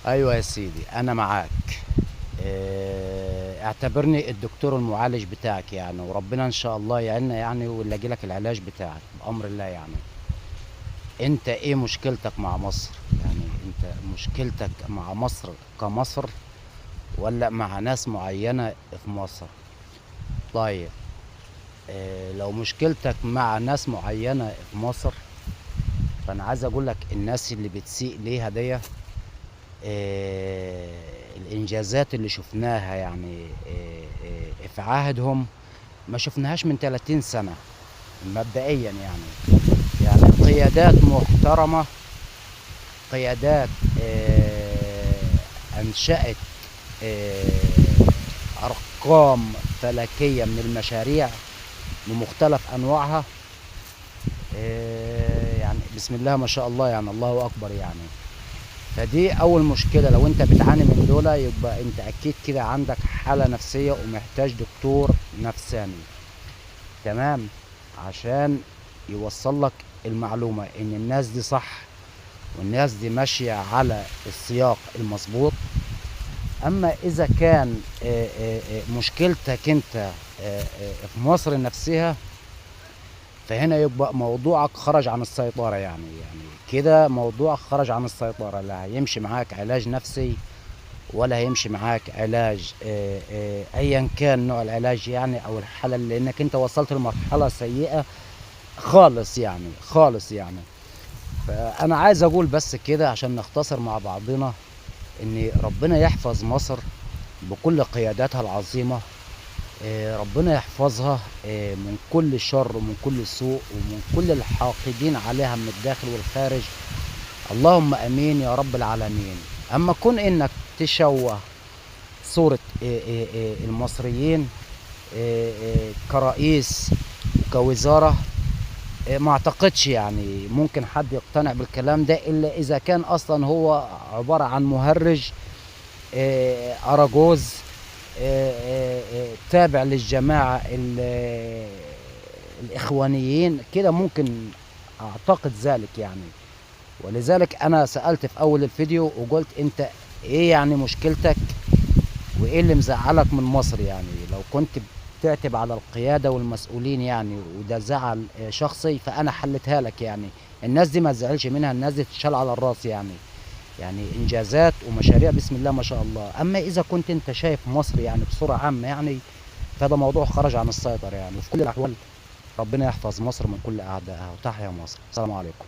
ايوه يا سيدي، انا معاك. اعتبرني الدكتور المعالج بتاعك يعني، وربنا ان شاء الله يعيننا يعني، ويلاقي لك العلاج بتاعك بامر الله يعني. انت ايه مشكلتك مع مصر؟ يعني انت مشكلتك مع مصر كمصر، ولا مع ناس معينة في مصر؟ طيب. لو مشكلتك مع ناس معينة في مصر، فانا عايز اقول لك الناس اللي بتسيء ليها دي، الانجازات اللي شفناها يعني في عهدهم ما شفناهاش من 30 سنة مبدئيا يعني قيادات محترمة، قيادات أنشأت آه، أرقام فلكية من المشاريع بمختلف أنواعها. يعني بسم الله ما شاء الله، يعني الله أكبر يعني. فدي أول مشكلة، لو أنت بتعاني من دول يبقى أنت أكيد كده عندك حالة نفسية ومحتاج دكتور نفساني. تمام. عشان يوصل لك المعلومة إن الناس دي صح، والناس دي ماشية على السياق المظبوط. أما إذا كان مشكلتك أنت في مصر نفسها، فهنا يبقى موضوعك خرج عن السيطرة يعني كده موضوعك خرج عن السيطرة. لا هيمشي معاك علاج نفسي، ولا هيمشي معاك علاج ايا كان نوع العلاج يعني، او الحالة، لانك انت وصلت لمرحلة سيئة خالص يعني، خالص يعني. فانا عايز اقول بس كده عشان نختصر مع بعضنا، ان ربنا يحفظ مصر بكل قياداتها العظيمة. ربنا يحفظها من كل شر ومن كل سوء ومن كل الحاقدين عليها من الداخل والخارج. اللهم امين يا رب العالمين. اما كون انك تشوه صورة المصريين كرئيس وكوزارة، ما اعتقدش يعني ممكن حد يقتنع بالكلام ده، الا اذا كان اصلا هو عبارة عن مهرج اراجوز تابع للجماعة الاخوانيين كده، ممكن اعتقد ذلك يعني. ولذلك انا سألت في اول الفيديو وقلت انت ايه يعني مشكلتك، وايه اللي مزعلك من مصر يعني. لو كنت بتعتب على القيادة والمسؤولين يعني، وده زعل شخصي، فانا حلتها لك يعني. الناس دي ما تزعلش منها، الناس دي تشال على الراس يعني انجازات ومشاريع بسم الله ما شاء الله. اما اذا كنت انت شايف مصر يعني بصورة عامة يعني، فهذا موضوع خرج عن السيطرة يعني. وفي كل الاحوال ربنا يحفظ مصر من كل اعدائها، وتحيا مصر. السلام عليكم.